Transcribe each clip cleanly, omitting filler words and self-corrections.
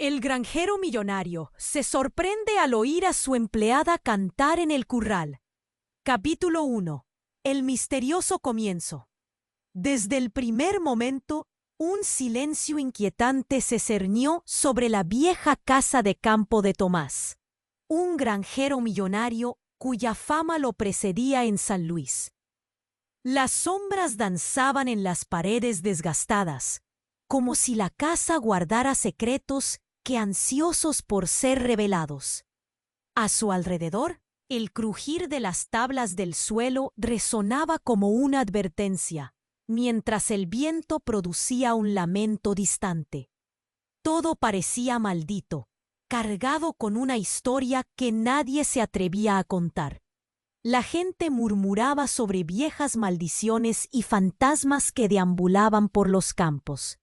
El granjero millonario se sorprende al oír a su empleada cantar en el curral. Capítulo 1. El misterioso comienzo. Desde el primer momento, un silencio inquietante se cernió sobre la vieja casa de campo de Tomás, un granjero millonario cuya fama lo precedía en San Luis. Las sombras danzaban en las paredes desgastadas, como si la casa guardara secretos que ansiosos por ser revelados. A su alrededor, el crujir de las tablas del suelo resonaba como una advertencia, mientras el viento producía un lamento distante. Todo parecía maldito, cargado con una historia que nadie se atrevía a contar. La gente murmuraba sobre viejas maldiciones y fantasmas que deambulaban por los campos.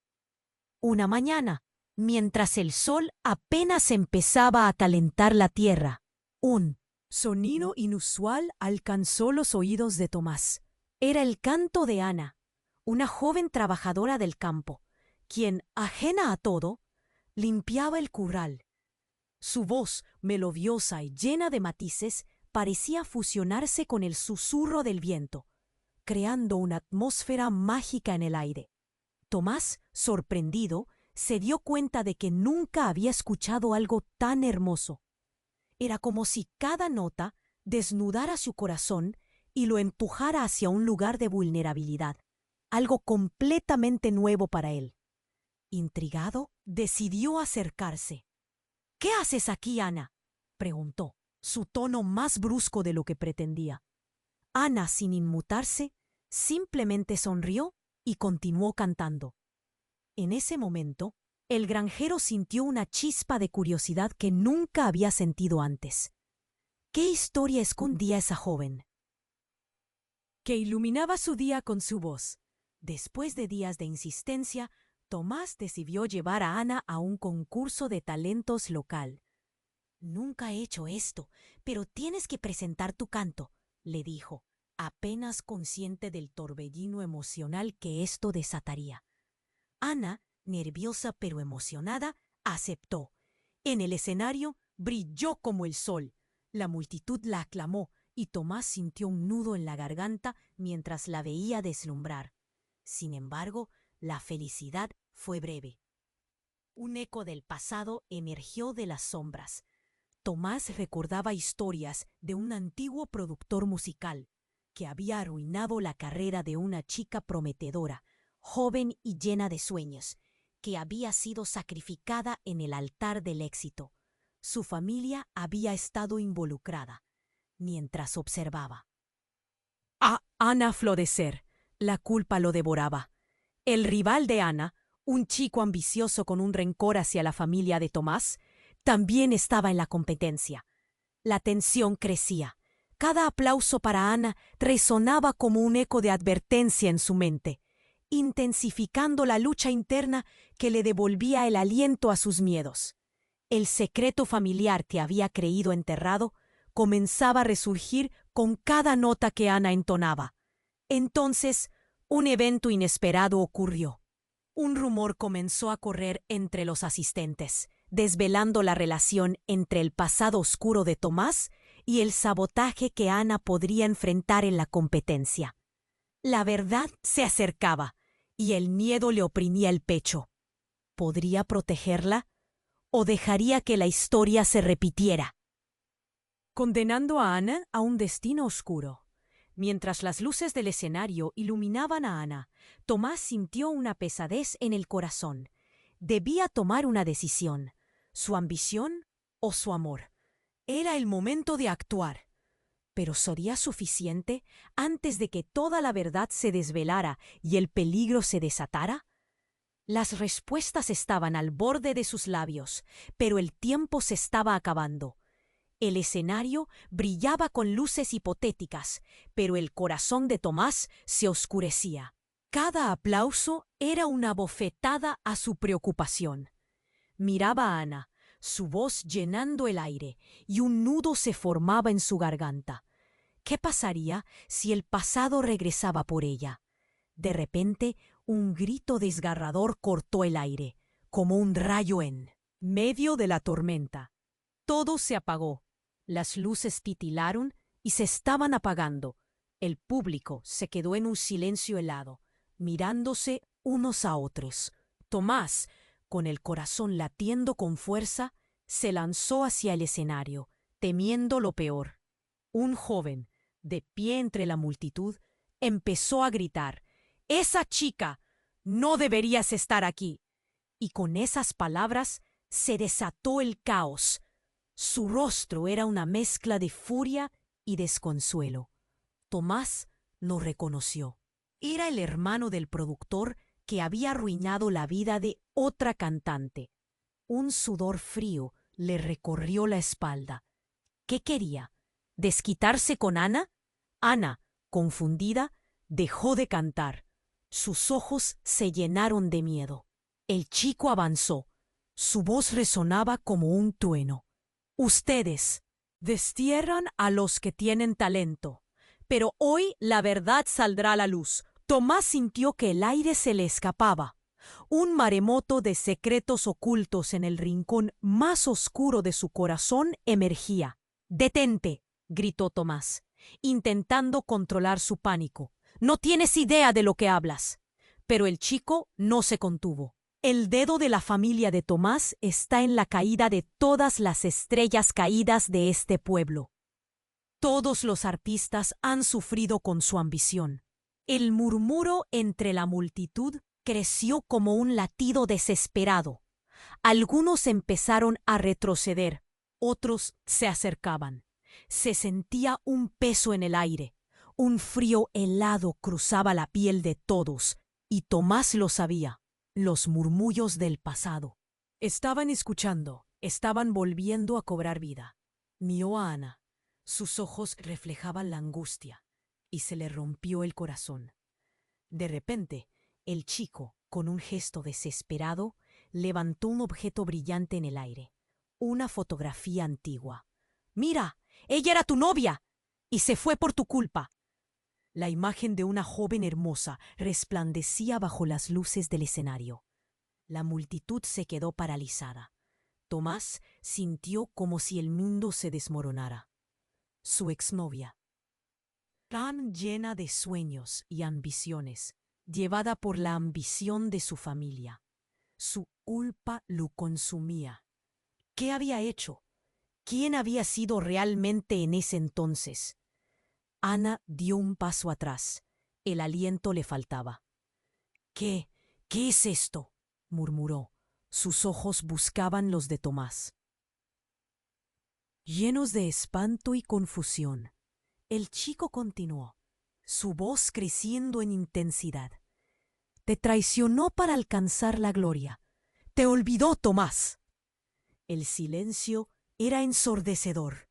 Una mañana, mientras el sol apenas empezaba a calentar la tierra, un sonido inusual alcanzó los oídos de Tomás. Era el canto de Ana, una joven trabajadora del campo, quien, ajena a todo, limpiaba el curral. Su voz, melodiosa y llena de matices, parecía fusionarse con el susurro del viento, creando una atmósfera mágica en el aire. Tomás, sorprendido, se dio cuenta de que nunca había escuchado algo tan hermoso. Era como si cada nota desnudara su corazón y lo empujara hacia un lugar de vulnerabilidad, algo completamente nuevo para él. Intrigado, decidió acercarse. «¿Qué haces aquí, Ana?», preguntó, su tono más brusco de lo que pretendía. Ana, sin inmutarse, simplemente sonrió y continuó cantando. En ese momento, el granjero sintió una chispa de curiosidad que nunca había sentido antes. ¿Qué historia escondía esa joven? Que iluminaba su día con su voz. Después de días de insistencia, Tomás decidió llevar a Ana a un concurso de talentos local. «Nunca he hecho esto, pero tienes que presentar tu canto», le dijo, apenas consciente del torbellino emocional que esto desataría. Ana, nerviosa pero emocionada, aceptó. En el escenario brilló como el sol. La multitud la aclamó y Tomás sintió un nudo en la garganta mientras la veía deslumbrar. Sin embargo, la felicidad fue breve. Un eco del pasado emergió de las sombras. Tomás recordaba historias de un antiguo productor musical que había arruinado la carrera de una chica prometedora, joven y llena de sueños, que había sido sacrificada en el altar del éxito. Su familia había estado involucrada, mientras observaba. A Ana florecer, la culpa lo devoraba. El rival de Ana, un chico ambicioso con un rencor hacia la familia de Tomás, también estaba en la competencia. La tensión crecía. Cada aplauso para Ana resonaba como un eco de advertencia en su mente, intensificando la lucha interna que le devolvía el aliento a sus miedos. El secreto familiar que había creído enterrado comenzaba a resurgir con cada nota que Ana entonaba. Entonces, un evento inesperado ocurrió. Un rumor comenzó a correr entre los asistentes, desvelando la relación entre el pasado oscuro de Tomás y el sabotaje que Ana podría enfrentar en la competencia. La verdad se acercaba y el miedo le oprimía el pecho. ¿Podría protegerla o dejaría que la historia se repitiera? Condenando a Ana a un destino oscuro. Mientras las luces del escenario iluminaban a Ana, Tomás sintió una pesadez en el corazón. Debía tomar una decisión: su ambición o su amor. Era el momento de actuar. ¿Pero sería suficiente antes de que toda la verdad se desvelara y el peligro se desatara? Las respuestas estaban al borde de sus labios, pero el tiempo se estaba acabando. El escenario brillaba con luces hipotéticas, pero el corazón de Tomás se oscurecía. Cada aplauso era una bofetada a su preocupación. Miraba a Ana, su voz llenando el aire, y un nudo se formaba en su garganta. ¿Qué pasaría si el pasado regresaba por ella? De repente, un grito desgarrador cortó el aire, como un rayo en medio de la tormenta. Todo se apagó. Las luces titilaron y se estaban apagando. El público se quedó en un silencio helado, mirándose unos a otros. Tomás, con el corazón latiendo con fuerza, se lanzó hacia el escenario, temiendo lo peor. Un joven, de pie entre la multitud, empezó a gritar: «¡Esa chica! ¡No deberías estar aquí!». Y con esas palabras se desató el caos. Su rostro era una mezcla de furia y desconsuelo. Tomás lo reconoció. Era el hermano del productor que había arruinado la vida de otra cantante. Un sudor frío le recorrió la espalda. ¿Qué quería? ¿Desquitarse con Ana? Ana, confundida, dejó de cantar. Sus ojos se llenaron de miedo. El chico avanzó. Su voz resonaba como un trueno. «Ustedes destierran a los que tienen talento, pero hoy la verdad saldrá a la luz». Tomás sintió que el aire se le escapaba. Un maremoto de secretos ocultos en el rincón más oscuro de su corazón emergía. «¡Detente!», gritó Tomás, intentando controlar su pánico. «No tienes idea de lo que hablas». Pero el chico no se contuvo. El dedo de la familia de Tomás está en la caída de todas las estrellas caídas de este pueblo. Todos los artistas han sufrido con su ambición. El murmuro entre la multitud creció como un latido desesperado. Algunos empezaron a retroceder, otros se acercaban. Se sentía un peso en el aire. Un frío helado cruzaba la piel de todos, y Tomás lo sabía. Los murmullos del pasado. Estaban escuchando, estaban volviendo a cobrar vida. Miró a Ana. Sus ojos reflejaban la angustia, y se le rompió el corazón. De repente, el chico, con un gesto desesperado, levantó un objeto brillante en el aire. Una fotografía antigua. «¡Mira! ¡Ella era tu novia! Y se fue por tu culpa». La imagen de una joven hermosa resplandecía bajo las luces del escenario. La multitud se quedó paralizada. Tomás sintió como si el mundo se desmoronara. Su exnovia, tan llena de sueños y ambiciones, llevada por la ambición de su familia. Su culpa lo consumía. ¿Qué había hecho? ¿Quién había sido realmente en ese entonces? Ana dio un paso atrás. El aliento le faltaba. ¿Qué es esto?», murmuró. Sus ojos buscaban los de Tomás. Llenos de espanto y confusión, el chico continuó, su voz creciendo en intensidad. «Te traicionó para alcanzar la gloria. Te olvidó, Tomás». El silencio era ensordecedor.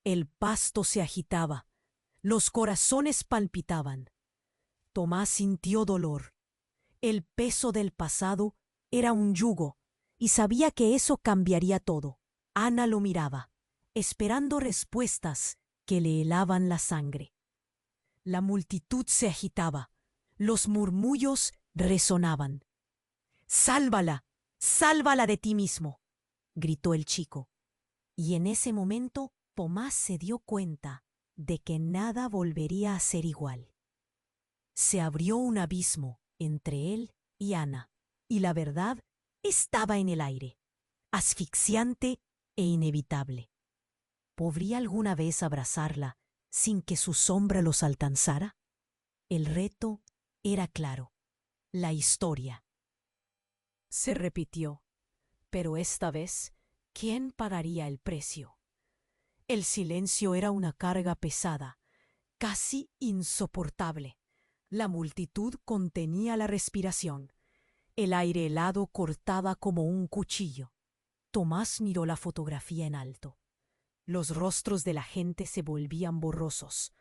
El pasto se agitaba. Los corazones palpitaban. Tomás sintió dolor. El peso del pasado era un yugo, y sabía que eso cambiaría todo. Ana lo miraba, esperando respuestas que le helaban la sangre. La multitud se agitaba. Los murmullos resonaban. «¡Sálvala! ¡Sálvala de ti mismo!», gritó el chico. Y en ese momento Tomás se dio cuenta de que nada volvería a ser igual. Se abrió un abismo entre él y Ana, y la verdad estaba en el aire, asfixiante e inevitable. ¿Podría alguna vez abrazarla sin que su sombra los alcanzara? El reto era claro. La historia se repitió, pero esta vez, ¿quién pagaría el precio? El silencio era una carga pesada, casi insoportable. La multitud contenía la respiración. El aire helado cortaba como un cuchillo. Tomás miró la fotografía en alto. Los rostros de la gente se volvían borrosos.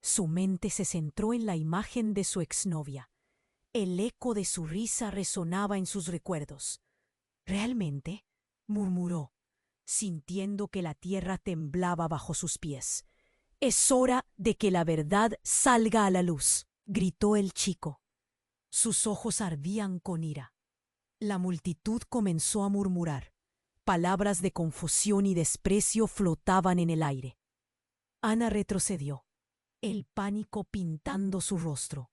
Su mente se centró en la imagen de su exnovia. El eco de su risa resonaba en sus recuerdos. «¿Realmente?», murmuró, sintiendo que la tierra temblaba bajo sus pies. «Es hora de que la verdad salga a la luz», gritó el chico. Sus ojos ardían con ira. La multitud comenzó a murmurar. Palabras de confusión y desprecio flotaban en el aire. Ana retrocedió, el pánico pintando su rostro.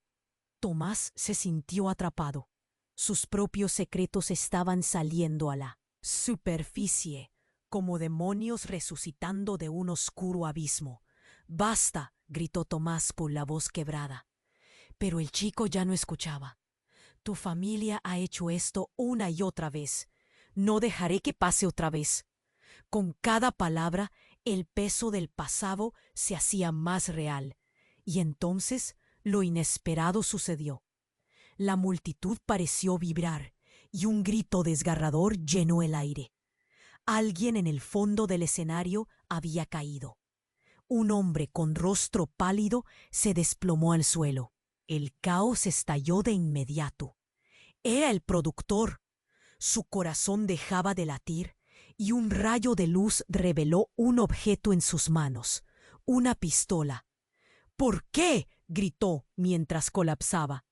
Tomás se sintió atrapado. Sus propios secretos estaban saliendo a la superficie, como demonios resucitando de un oscuro abismo. «¡Basta!», gritó Tomás con la voz quebrada. Pero el chico ya no escuchaba. «Tu familia ha hecho esto una y otra vez. No dejaré que pase otra vez». Con cada palabra, el peso del pasado se hacía más real. Y entonces lo inesperado sucedió. La multitud pareció vibrar y un grito desgarrador llenó el aire. Alguien en el fondo del escenario había caído. Un hombre con rostro pálido se desplomó al suelo. El caos estalló de inmediato. Era el productor. Su corazón dejaba de latir y un rayo de luz reveló un objeto en sus manos, una pistola. «¿Por qué?», gritó mientras colapsaba,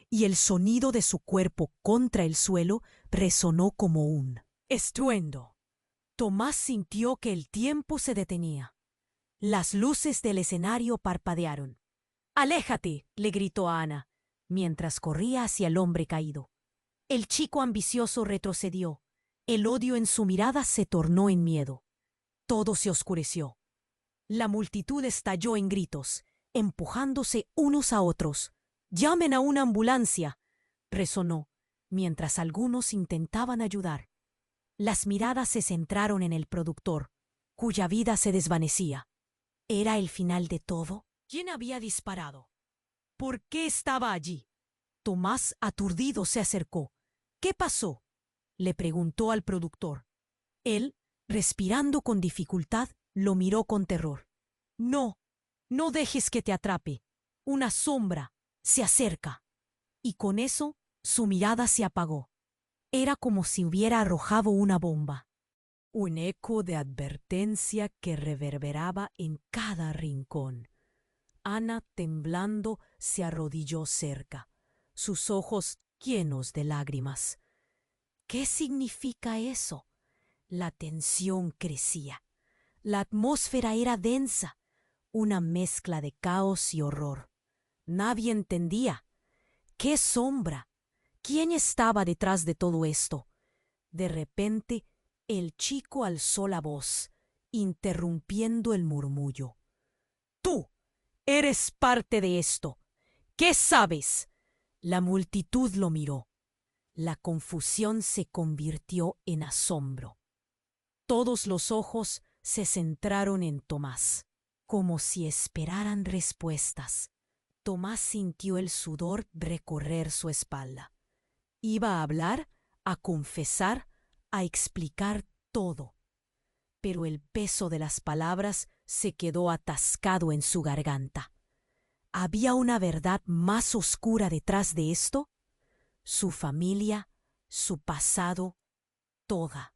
y el sonido de su cuerpo contra el suelo resonó como un estruendo. Tomás sintió que el tiempo se detenía. Las luces del escenario parpadearon. «¡Aléjate!», le gritó a Ana, mientras corría hacia el hombre caído. El chico ambicioso retrocedió. El odio en su mirada se tornó en miedo. Todo se oscureció. La multitud estalló en gritos, empujándose unos a otros. «¡Llamen a una ambulancia!», resonó, mientras algunos intentaban ayudar. Las miradas se centraron en el productor, cuya vida se desvanecía. ¿Era el final de todo? ¿Quién había disparado? ¿Por qué estaba allí? Tomás, aturdido, se acercó. «¿Qué pasó?», le preguntó al productor. Él, respirando con dificultad, lo miró con terror. «No, no dejes que te atrape. Una sombra se acerca». Y con eso, su mirada se apagó. Era como si hubiera arrojado una bomba. Un eco de advertencia que reverberaba en cada rincón. Ana, temblando, se arrodilló cerca, sus ojos llenos de lágrimas. ¿Qué significa eso? La tensión crecía. La atmósfera era densa, una mezcla de caos y horror. Nadie entendía. ¿Qué sombra? ¿Quién estaba detrás de todo esto? De repente, el chico alzó la voz, interrumpiendo el murmullo. «¡Tú eres parte de esto! ¿Qué sabes?». La multitud lo miró. La confusión se convirtió en asombro. Todos los ojos se centraron en Tomás, como si esperaran respuestas. Tomás sintió el sudor recorrer su espalda. Iba a hablar, a confesar, a explicar todo. Pero el peso de las palabras se quedó atascado en su garganta. ¿Había una verdad más oscura detrás de esto? Su familia, su pasado, toda.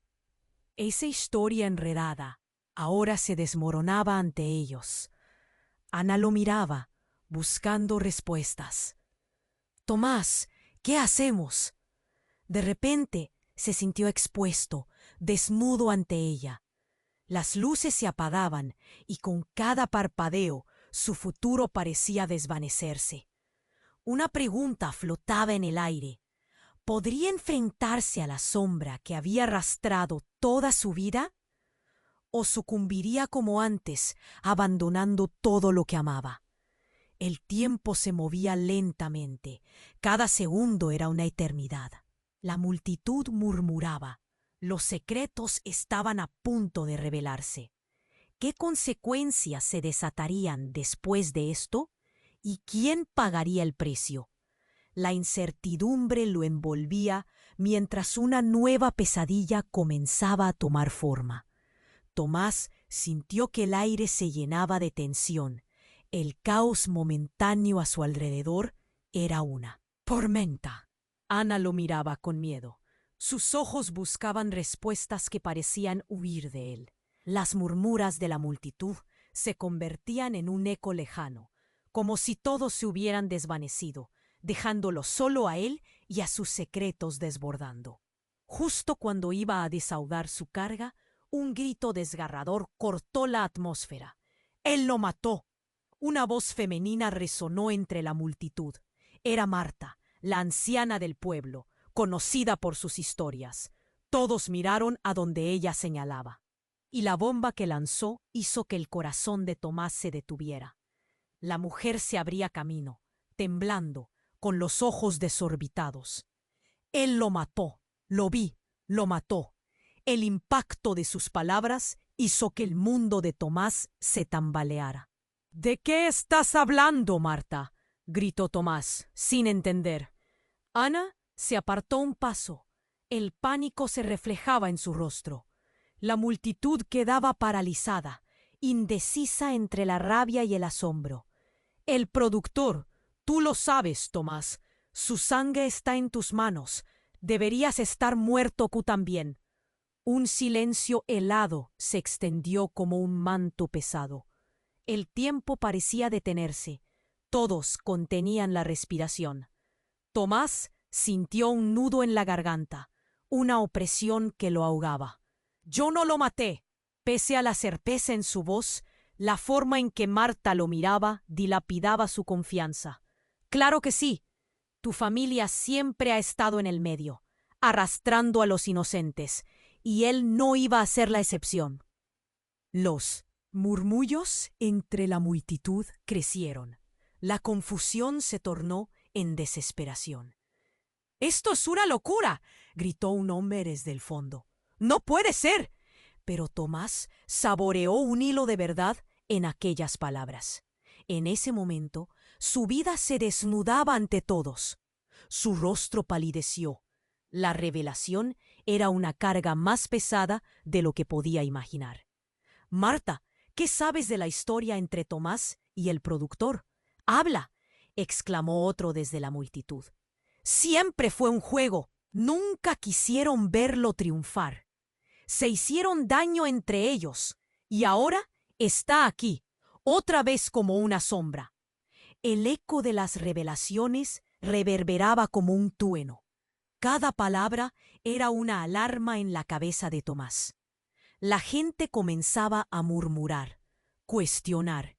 Esa historia enredada ahora se desmoronaba ante ellos. Ana lo miraba, buscando respuestas. «Tomás, ¿qué hacemos?». De repente se sintió expuesto, desnudo ante ella. Las luces se apagaban y con cada parpadeo su futuro parecía desvanecerse. Una pregunta flotaba en el aire. ¿Podría enfrentarse a la sombra que había arrastrado toda su vida? ¿O sucumbiría como antes, abandonando todo lo que amaba? El tiempo se movía lentamente. Cada segundo era una eternidad. La multitud murmuraba. Los secretos estaban a punto de revelarse. ¿Qué consecuencias se desatarían después de esto? ¿Y quién pagaría el precio? La incertidumbre lo envolvía mientras una nueva pesadilla comenzaba a tomar forma. Tomás sintió que el aire se llenaba de tensión. El caos momentáneo a su alrededor era una tormenta. Ana lo miraba con miedo. Sus ojos buscaban respuestas que parecían huir de él. Las murmuras de la multitud se convertían en un eco lejano, como si todos se hubieran desvanecido, dejándolo solo a él y a sus secretos desbordando. Justo cuando iba a desahogar su carga, un grito desgarrador cortó la atmósfera. ¡Él lo mató! Una voz femenina resonó entre la multitud. Era Marta, la anciana del pueblo, conocida por sus historias. Todos miraron a donde ella señalaba. Y la bomba que lanzó hizo que el corazón de Tomás se detuviera. La mujer se abría camino, temblando, con los ojos desorbitados. Él lo mató, lo vi, lo mató. El impacto de sus palabras hizo que el mundo de Tomás se tambaleara. ¿De qué estás hablando, Marta?, gritó Tomás, sin entender. Ana se apartó un paso. El pánico se reflejaba en su rostro. La multitud quedaba paralizada, indecisa entre la rabia y el asombro. El productor, tú lo sabes, Tomás. Su sangre está en tus manos. Deberías estar muerto tú también. Un silencio helado se extendió como un manto pesado. El tiempo parecía detenerse. Todos contenían la respiración. Tomás sintió un nudo en la garganta, una opresión que lo ahogaba. Yo no lo maté. Pese a la certeza en su voz, la forma en que Marta lo miraba dilapidaba su confianza. Claro que sí. Tu familia siempre ha estado en el medio, arrastrando a los inocentes, y él no iba a ser la excepción. Los murmullos entre la multitud crecieron. La confusión se tornó en desesperación. «¡Esto es una locura!», gritó un hombre desde el fondo. «¡No puede ser!». Pero Tomás saboreó un hilo de verdad en aquellas palabras. En ese momento, su vida se desnudaba ante todos. Su rostro palideció. La revelación era una carga más pesada de lo que podía imaginar. «Marta, ¿qué sabes de la historia entre Tomás y el productor? ¡Habla!», exclamó otro desde la multitud. «Siempre fue un juego. Nunca quisieron verlo triunfar. Se hicieron daño entre ellos, y ahora está aquí, otra vez como una sombra». El eco de las revelaciones reverberaba como un trueno. Cada palabra era una alarma en la cabeza de Tomás. La gente comenzaba a murmurar, cuestionar,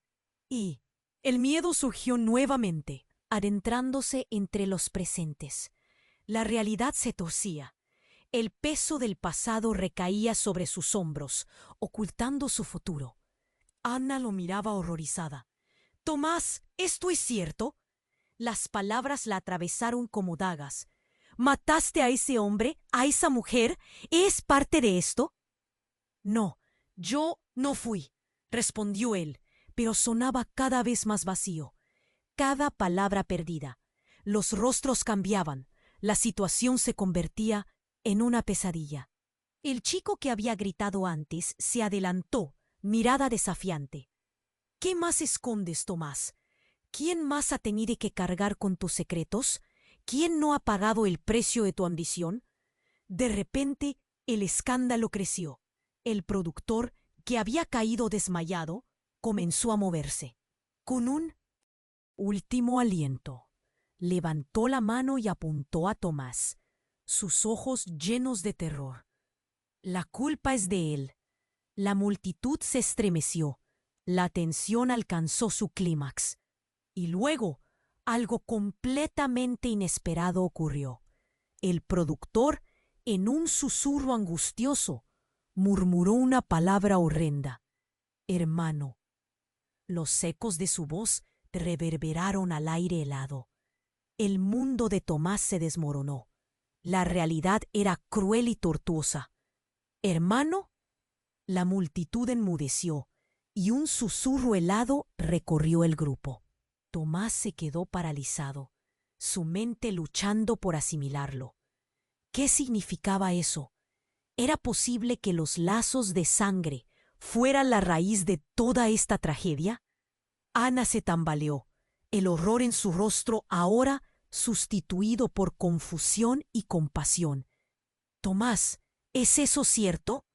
y el miedo surgió nuevamente, adentrándose entre los presentes. La realidad se torcía. El peso del pasado recaía sobre sus hombros, ocultando su futuro. Ana lo miraba horrorizada. «Tomás, ¿esto es cierto?». Las palabras la atravesaron como dagas. «¿Mataste a ese hombre, a esa mujer? ¿Es parte de esto?». «No, yo no fui», respondió él, pero sonaba cada vez más vacío. Cada palabra perdida. Los rostros cambiaban. La situación se convertía en una pesadilla. El chico que había gritado antes se adelantó, mirada desafiante. «¿Qué más escondes, Tomás? ¿Quién más ha tenido que cargar con tus secretos? ¿Quién no ha pagado el precio de tu ambición?». De repente, el escándalo creció. El productor, que había caído desmayado, comenzó a moverse. Con un último aliento, levantó la mano y apuntó a Tomás, sus ojos llenos de terror. «La culpa es de él». La multitud se estremeció. La tensión alcanzó su clímax. Y luego, algo completamente inesperado ocurrió. El productor, en un susurro angustioso, murmuró una palabra horrenda: «hermano». Los ecos de su voz reverberaron al aire helado. El mundo de Tomás se desmoronó. La realidad era cruel y tortuosa. «¿Hermano?». La multitud enmudeció, y un susurro helado recorrió el grupo. Tomás se quedó paralizado, su mente luchando por asimilarlo. ¿Qué significaba eso? ¿Era posible que los lazos de sangre fueran la raíz de toda esta tragedia? Ana se tambaleó, el horror en su rostro ahora sustituido por confusión y compasión. «Tomás, ¿es eso cierto?».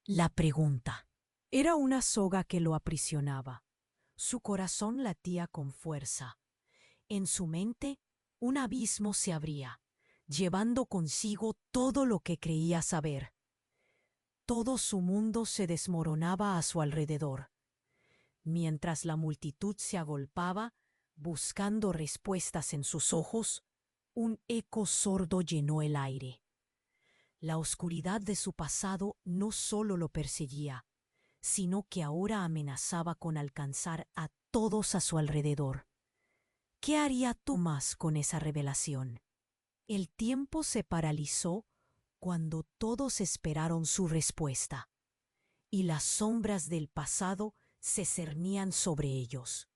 La pregunta era una soga que lo aprisionaba. Su corazón latía con fuerza. En su mente, un abismo se abría. llevando consigo todo lo que creía saber. Todo su mundo se desmoronaba a su alrededor, mientras la multitud se agolpaba, buscando respuestas en sus ojos. Un eco sordo llenó el aire. La oscuridad de su pasado no solo lo perseguía, sino que ahora amenazaba con alcanzar a todos a su alrededor. ¿Qué haría Tomás con esa revelación? El tiempo se paralizó cuando todos esperaron su respuesta, y las sombras del pasado se cernían sobre ellos.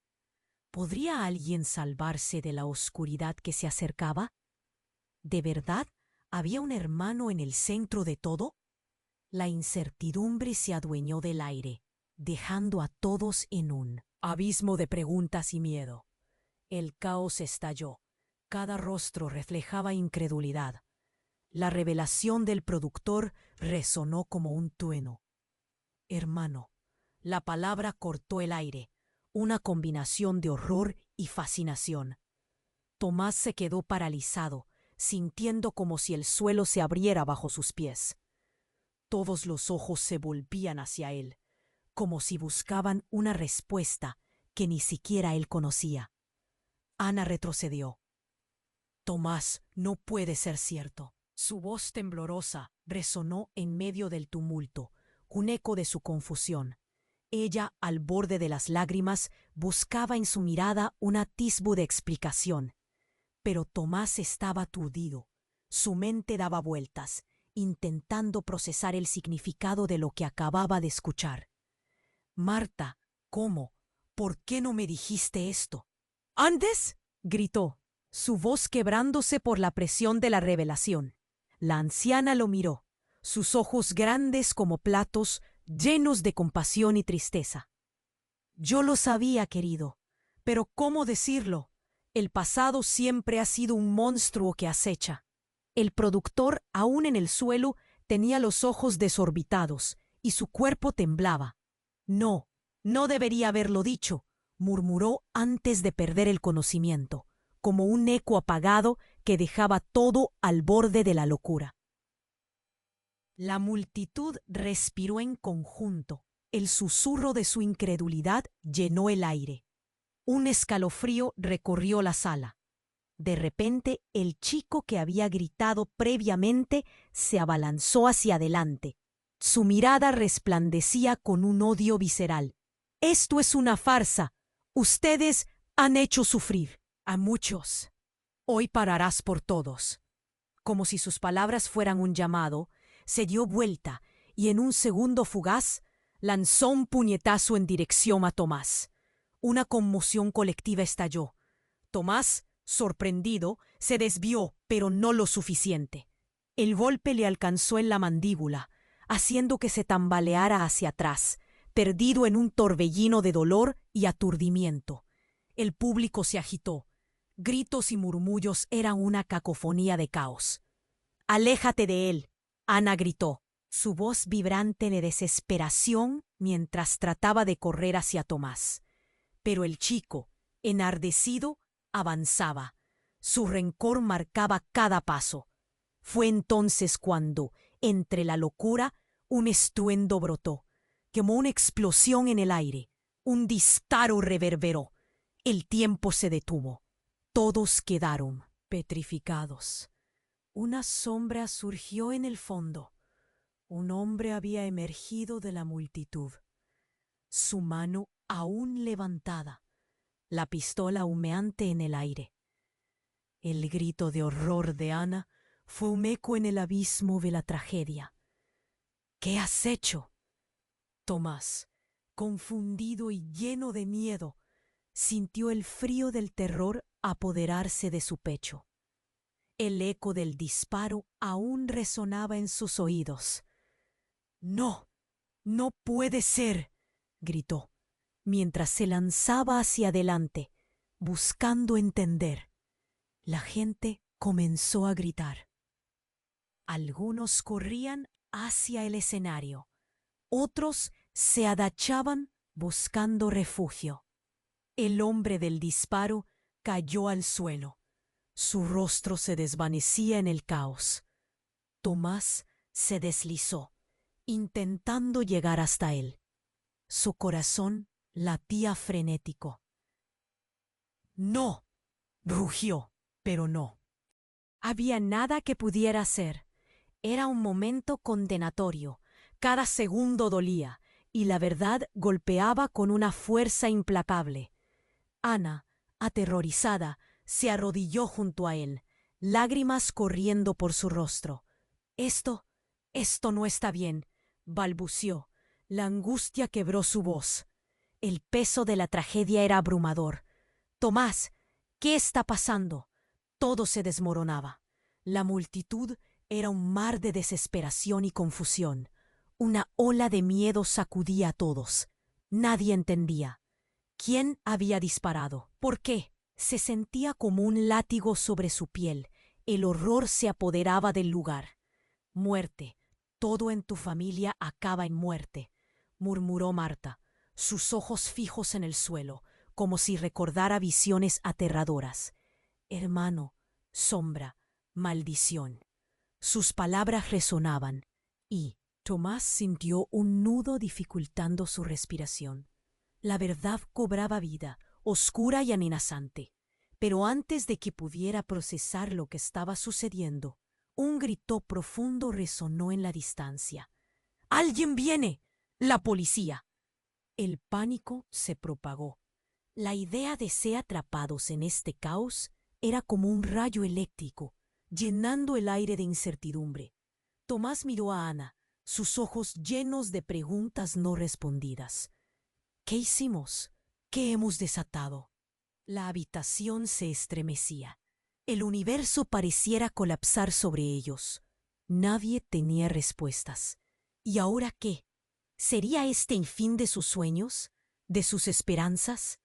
¿Podría alguien salvarse de la oscuridad que se acercaba? ¿De verdad había un hermano en el centro de todo? La incertidumbre se adueñó del aire, dejando a todos en un abismo de preguntas y miedo. El caos estalló. Cada rostro reflejaba incredulidad. La revelación del productor resonó como un trueno. Hermano, la palabra cortó el aire, una combinación de horror y fascinación. Tomás se quedó paralizado, sintiendo como si el suelo se abriera bajo sus pies. Todos los ojos se volvían hacia él, como si buscaban una respuesta que ni siquiera él conocía. Ana retrocedió. Tomás, no puede ser cierto. Su voz temblorosa resonó en medio del tumulto, un eco de su confusión. Ella, al borde de las lágrimas, buscaba en su mirada un atisbo de explicación. Pero Tomás estaba aturdido. Su mente daba vueltas, intentando procesar el significado de lo que acababa de escuchar. Marta, ¿cómo? ¿Por qué no me dijiste esto? —¿Antes? —gritó, su voz quebrándose por la presión de la revelación. La anciana lo miró, sus ojos grandes como platos, llenos de compasión y tristeza. —Yo lo sabía, querido, pero ¿cómo decirlo? El pasado siempre ha sido un monstruo que acecha. El productor, aún en el suelo, tenía los ojos desorbitados y su cuerpo temblaba. No, no debería haberlo dicho, murmuró antes de perder el conocimiento, como un eco apagado que dejaba todo al borde de la locura. La multitud respiró en conjunto. El susurro de su incredulidad llenó el aire. Un escalofrío recorrió la sala. De repente, el chico que había gritado previamente se abalanzó hacia adelante. Su mirada resplandecía con un odio visceral. «Esto es una farsa. Ustedes han hecho sufrir a muchos. Hoy pararás por todos». Como si sus palabras fueran un llamado, se dio vuelta y en un segundo fugaz lanzó un puñetazo en dirección a Tomás. Una conmoción colectiva estalló. Tomás, sorprendido, se desvió, pero no lo suficiente. El golpe le alcanzó en la mandíbula, haciendo que se tambaleara hacia atrás, perdido en un torbellino de dolor y aturdimiento. El público se agitó. Gritos y murmullos eran una cacofonía de caos. «Aléjate de él», Ana gritó, su voz vibrante de desesperación mientras trataba de correr hacia Tomás. Pero el chico, enardecido, avanzaba. Su rencor marcaba cada paso. Fue entonces cuando, entre la locura, un estruendo brotó, como una explosión en el aire. Un disparo reverberó. El tiempo se detuvo. Todos quedaron petrificados. Una sombra surgió en el fondo. Un hombre había emergido de la multitud. Su mano aún levantada, la pistola humeante en el aire. El grito de horror de Ana fue un eco en el abismo de la tragedia. «¿Qué has hecho?» Tomás, confundido y lleno de miedo, sintió el frío del terror apoderarse de su pecho. El eco del disparo aún resonaba en sus oídos. «No, no puede ser», gritó, mientras se lanzaba hacia adelante, buscando entender. La gente comenzó a gritar. Algunos corrían hacia el escenario. Otros se agachaban buscando refugio. El hombre del disparo cayó al suelo. Su rostro se desvanecía en el caos. Tomás se deslizó, intentando llegar hasta él. Su corazón latía frenético. ¡No!, rugió, pero no. Había nada que pudiera hacer. Era un momento condenatorio. Cada segundo dolía, y la verdad golpeaba con una fuerza implacable. Ana, aterrorizada, se arrodilló junto a él, lágrimas corriendo por su rostro. Esto no está bien, balbució. La angustia quebró su voz. El peso de la tragedia era abrumador. Tomás, ¿qué está pasando? Todo se desmoronaba. La multitud era un mar de desesperación y confusión. Una ola de miedo sacudía a todos. Nadie entendía. ¿Quién había disparado? ¿Por qué? Se sentía como un látigo sobre su piel. El horror se apoderaba del lugar. Muerte. Todo en tu familia acaba en muerte, murmuró Marta, sus ojos fijos en el suelo, como si recordara visiones aterradoras. Hermano, sombra, maldición. Sus palabras resonaban, y Tomás sintió un nudo dificultando su respiración. La verdad cobraba vida, oscura y amenazante. Pero antes de que pudiera procesar lo que estaba sucediendo, un grito profundo resonó en la distancia. ¡Alguien viene! ¡La policía! El pánico se propagó. La idea de ser atrapados en este caos era como un rayo eléctrico, llenando el aire de incertidumbre. Tomás miró a Ana, sus ojos llenos de preguntas no respondidas. ¿Qué hicimos? ¿Qué hemos desatado? La habitación se estremecía. El universo pareciera colapsar sobre ellos. Nadie tenía respuestas. ¿Y ahora qué? ¿Sería este el fin de sus sueños? ¿De sus esperanzas?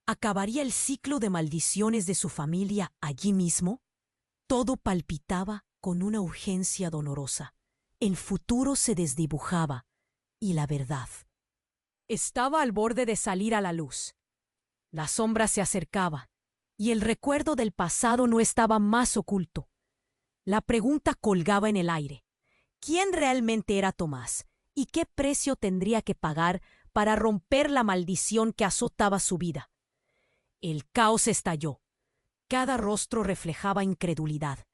¿Acabaría el ciclo de maldiciones de su familia allí mismo? Todo palpitaba con una urgencia dolorosa. El futuro se desdibujaba, y la verdad estaba al borde de salir a la luz. La sombra se acercaba, y el recuerdo del pasado no estaba más oculto. La pregunta colgaba en el aire. ¿Quién realmente era Tomás? ¿Y qué precio tendría que pagar para romper la maldición que azotaba su vida? El caos estalló. Cada rostro reflejaba incredulidad.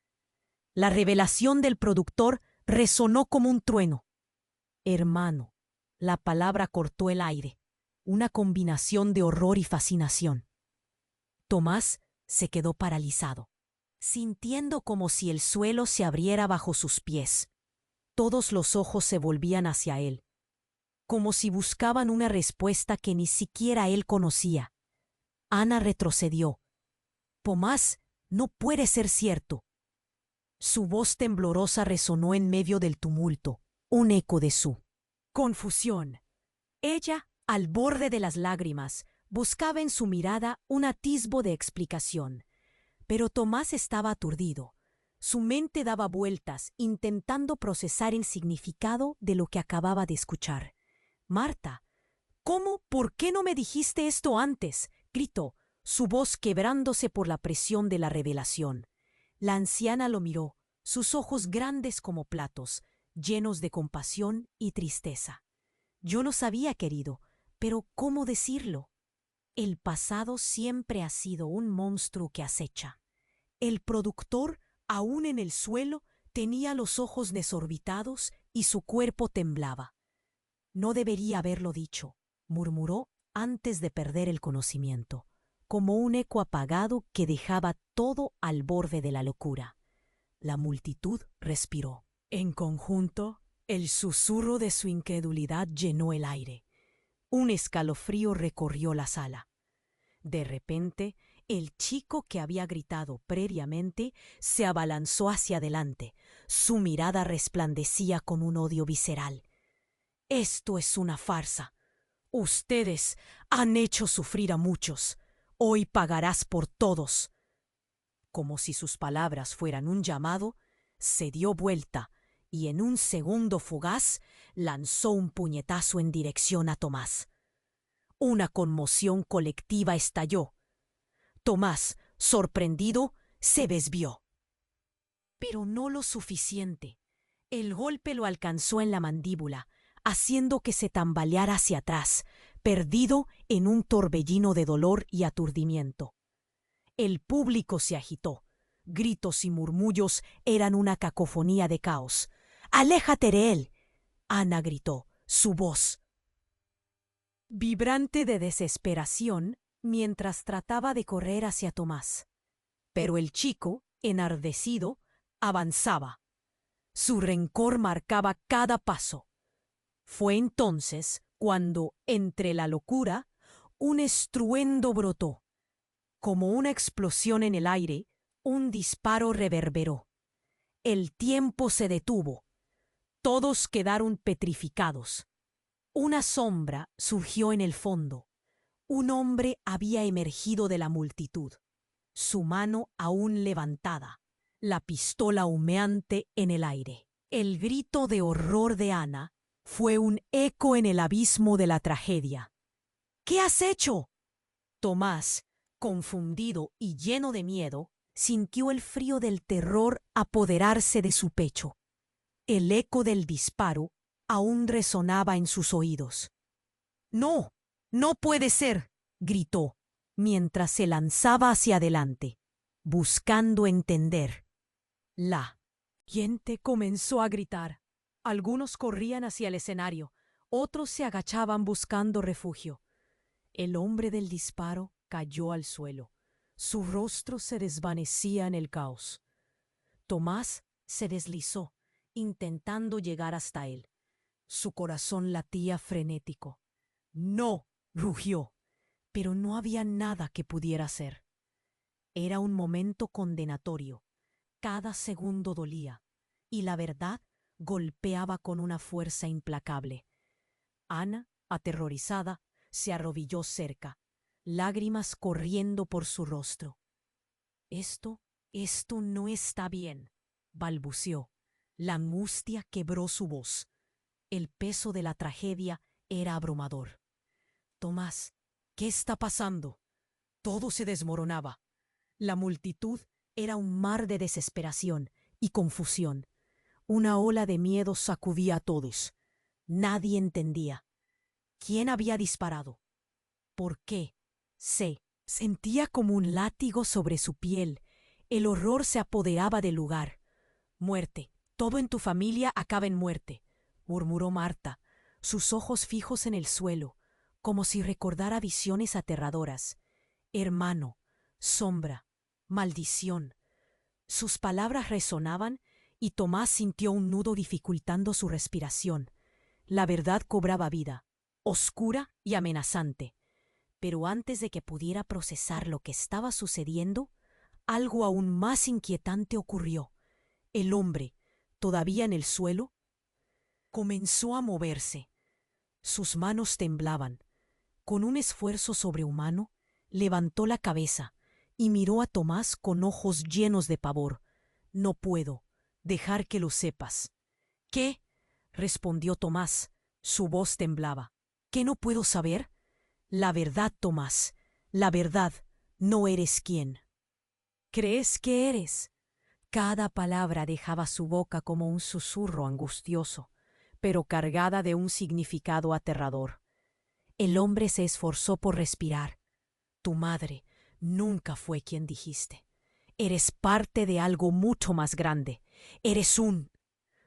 La revelación del productor resonó como un trueno. Hermano, la palabra cortó el aire, una combinación de horror y fascinación. Tomás se quedó paralizado, sintiendo como si el suelo se abriera bajo sus pies. Todos los ojos se volvían hacia él, como si buscaban una respuesta que ni siquiera él conocía. Ana retrocedió. Tomás, no puede ser cierto. Su voz temblorosa resonó en medio del tumulto, un eco de su confusión. Ella, al borde de las lágrimas, buscaba en su mirada un atisbo de explicación. Pero Tomás estaba aturdido. Su mente daba vueltas, intentando procesar el significado de lo que acababa de escuchar. Marta, ¿cómo? ¿Por qué no me dijiste esto antes?, gritó, su voz quebrándose por la presión de la revelación. La anciana lo miró, sus ojos grandes como platos, llenos de compasión y tristeza. Yo lo sabía, querido, pero ¿cómo decirlo? El pasado siempre ha sido un monstruo que acecha. El productor, aún en el suelo, tenía los ojos desorbitados y su cuerpo temblaba. No debería haberlo dicho, murmuró antes de perder el conocimiento, como un eco apagado que dejaba todo al borde de la locura. La multitud respiró. En conjunto, el susurro de su incredulidad llenó el aire. Un escalofrío recorrió la sala. De repente, el chico que había gritado previamente se abalanzó hacia adelante. Su mirada resplandecía con un odio visceral. «Esto es una farsa. Ustedes han hecho sufrir a muchos. Hoy pagarás por todos». Como si sus palabras fueran un llamado, se dio vuelta y en un segundo fugaz lanzó un puñetazo en dirección a Tomás. Una conmoción colectiva estalló. Tomás, sorprendido, se desvió. Pero no lo suficiente. El golpe lo alcanzó en la mandíbula, haciendo que se tambaleara hacia atrás, perdido en un torbellino de dolor y aturdimiento. El público se agitó. Gritos y murmullos eran una cacofonía de caos. «¡Aléjate de él!», Ana gritó, su voz vibrante de desesperación, mientras trataba de correr hacia Tomás. Pero el chico, enardecido, avanzaba. Su rencor marcaba cada paso. Fue entonces cuando, entre la locura, un estruendo brotó. Como una explosión en el aire, un disparo reverberó. El tiempo se detuvo. Todos quedaron petrificados. Una sombra surgió en el fondo. Un hombre había emergido de la multitud, su mano aún levantada, la pistola humeante en el aire. El grito de horror de Ana fue un eco en el abismo de la tragedia. «¿Qué has hecho?». Tomás, confundido y lleno de miedo, sintió el frío del terror apoderarse de su pecho. El eco del disparo aún resonaba en sus oídos. «¡No! ¡No puede ser!», gritó, mientras se lanzaba hacia adelante, buscando entender. La gente comenzó a gritar. Algunos corrían hacia el escenario, otros se agachaban buscando refugio. El hombre del disparo cayó al suelo. Su rostro se desvanecía en el caos. Tomás se deslizó, intentando llegar hasta él. Su corazón latía frenético. «¡No!», rugió, pero no había nada que pudiera hacer. Era un momento condenatorio. Cada segundo dolía, y la verdad golpeaba con una fuerza implacable. Ana, aterrorizada, se arrodilló cerca, lágrimas corriendo por su rostro. Esto no está bien», balbuceó. La angustia quebró su voz. El peso de la tragedia era abrumador. «Tomás, ¿qué está pasando?». Todo se desmoronaba. La multitud era un mar de desesperación y confusión. Una ola de miedo sacudía a todos. Nadie entendía. ¿Quién había disparado? ¿Por qué? Se sentía como un látigo sobre su piel. El horror se apoderaba del lugar. «Muerte. Todo en tu familia acaba en muerte», murmuró Marta, sus ojos fijos en el suelo, como si recordara visiones aterradoras. «Hermano, sombra, maldición». Sus palabras resonaban y Tomás sintió un nudo dificultando su respiración. La verdad cobraba vida, oscura y amenazante. Pero antes de que pudiera procesar lo que estaba sucediendo, algo aún más inquietante ocurrió. El hombre, todavía en el suelo, comenzó a moverse. Sus manos temblaban. Con un esfuerzo sobrehumano, levantó la cabeza y miró a Tomás con ojos llenos de pavor. «No puedo dejar que lo sepas». «¿Qué?», respondió Tomás. Su voz temblaba. «¿Qué no puedo saber?». «La verdad, Tomás, la verdad. No eres quien crees que eres». Cada palabra dejaba su boca como un susurro angustioso, pero cargada de un significado aterrador. El hombre se esforzó por respirar. «Tu madre nunca fue quien dijiste. Eres parte de algo mucho más grande. Eres un...».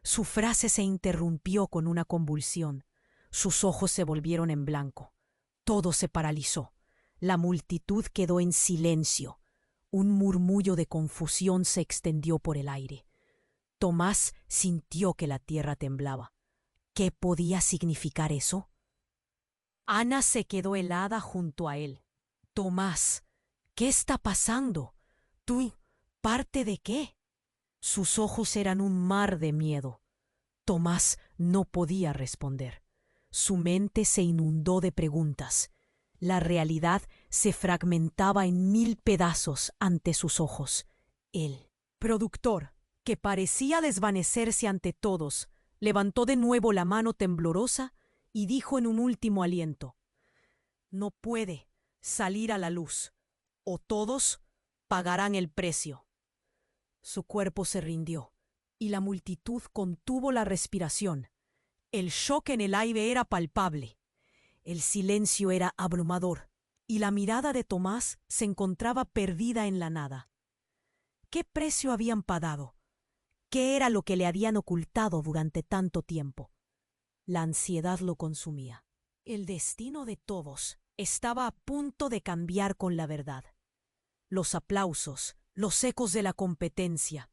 Su frase se interrumpió con una convulsión. Sus ojos se volvieron en blanco. Todo se paralizó. La multitud quedó en silencio. Un murmullo de confusión se extendió por el aire. Tomás sintió que la tierra temblaba. ¿Qué podía significar eso? Ana se quedó helada junto a él. «Tomás, ¿qué está pasando? ¿Tú parte de qué?». Sus ojos eran un mar de miedo. Tomás no podía responder. Su mente se inundó de preguntas. La realidad se fragmentaba en 1000 pedazos ante sus ojos. El productor, que parecía desvanecerse ante todos, levantó de nuevo la mano temblorosa y dijo en un último aliento: «No puede salir a la luz, o todos pagarán el precio». Su cuerpo se rindió, y la multitud contuvo la respiración. El shock en el aire era palpable. El silencio era abrumador, y la mirada de Tomás se encontraba perdida en la nada. ¿Qué precio habían pagado? ¿Qué era lo que le habían ocultado durante tanto tiempo? La ansiedad lo consumía. El destino de todos estaba a punto de cambiar con la verdad. Los aplausos, los ecos de la competencia,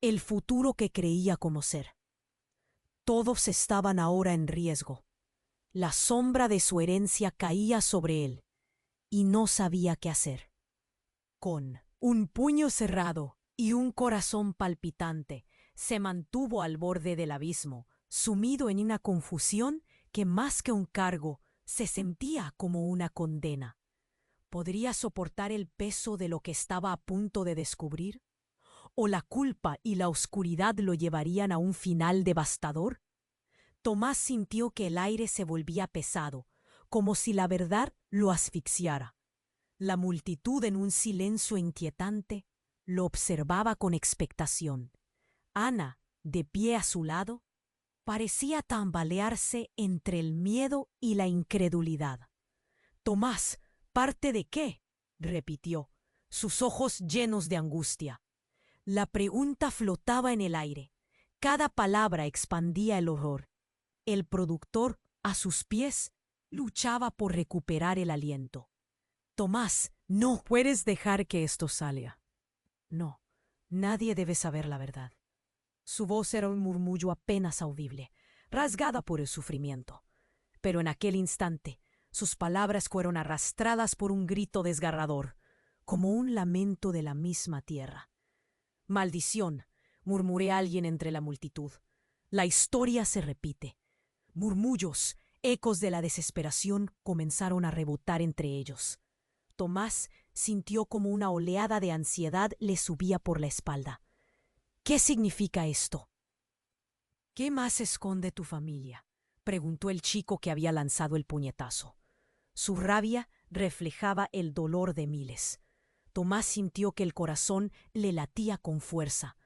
el futuro que creía conocer. Todos estaban ahora en riesgo. La sombra de su herencia caía sobre él, y no sabía qué hacer. Con un puño cerrado y un corazón palpitante, se mantuvo al borde del abismo, sumido en una confusión que más que un cargo, se sentía como una condena. ¿Podría soportar el peso de lo que estaba a punto de descubrir? ¿O la culpa y la oscuridad lo llevarían a un final devastador? Tomás sintió que el aire se volvía pesado, como si la verdad lo asfixiara. La multitud, en un silencio inquietante, lo observaba con expectación. Ana, de pie a su lado, parecía tambalearse entre el miedo y la incredulidad. «Tomás, ¿parte de qué?», repitió, sus ojos llenos de angustia. La pregunta flotaba en el aire. Cada palabra expandía el horror. El productor, a sus pies, luchaba por recuperar el aliento. «Tomás, no puedes dejar que esto salga. No, nadie debe saber la verdad». Su voz era un murmullo apenas audible, rasgada por el sufrimiento. Pero en aquel instante, sus palabras fueron arrastradas por un grito desgarrador, como un lamento de la misma tierra. «Maldición», murmuró alguien entre la multitud. «La historia se repite». Murmullos, ecos de la desesperación, comenzaron a rebotar entre ellos. Tomás sintió como una oleada de ansiedad le subía por la espalda. «¿Qué significa esto?». «¿Qué más esconde tu familia?», preguntó el chico que había lanzado el puñetazo. Su rabia reflejaba el dolor de miles. Tomás sintió que el corazón le latía con fuerza,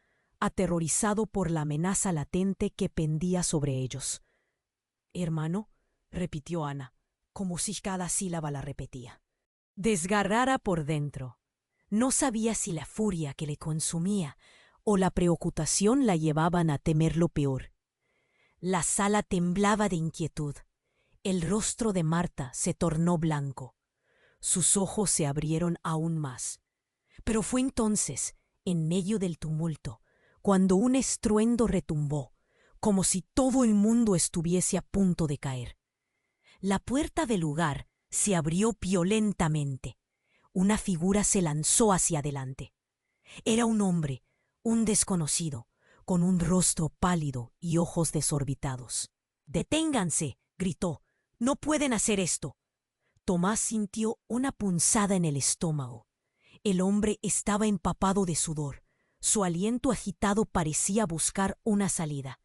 aterrorizado por la amenaza latente que pendía sobre ellos. «Hermano», repitió Ana, como si cada sílaba la repetía. Desgarrada por dentro, no sabía si la furia que le consumía o la preocupación la llevaban a temer lo peor. La sala temblaba de inquietud. El rostro de Marta se tornó blanco. Sus ojos se abrieron aún más. Pero fue entonces, en medio del tumulto, cuando un estruendo retumbó, como si todo el mundo estuviese a punto de caer. La puerta del lugar se abrió violentamente. Una figura se lanzó hacia adelante. Era un hombre, un desconocido, con un rostro pálido y ojos desorbitados. «¡Deténganse!», gritó. «¡No pueden hacer esto!». Tomás sintió una punzada en el estómago. El hombre estaba empapado de sudor. Su aliento agitado parecía buscar una salida.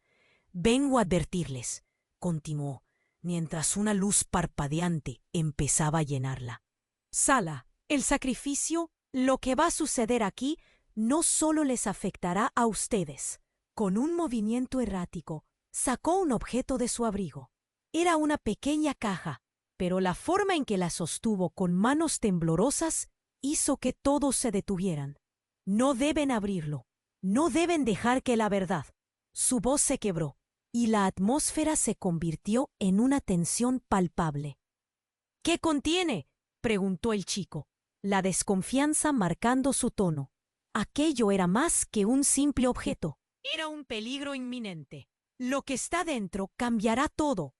«Vengo a advertirles», continuó, mientras una luz parpadeante empezaba a llenarla. «Sala, el sacrificio, lo que va a suceder aquí, no solo les afectará a ustedes». Con un movimiento errático, sacó un objeto de su abrigo. Era una pequeña caja, pero la forma en que la sostuvo con manos temblorosas hizo que todos se detuvieran. «No deben abrirlo. No deben dejar que la verdad». Su voz se quebró, y la atmósfera se convirtió en una tensión palpable. «¿Qué contiene?», preguntó el chico, la desconfianza marcando su tono. Aquello era más que un simple objeto. Era un peligro inminente. «Lo que está dentro cambiará todo».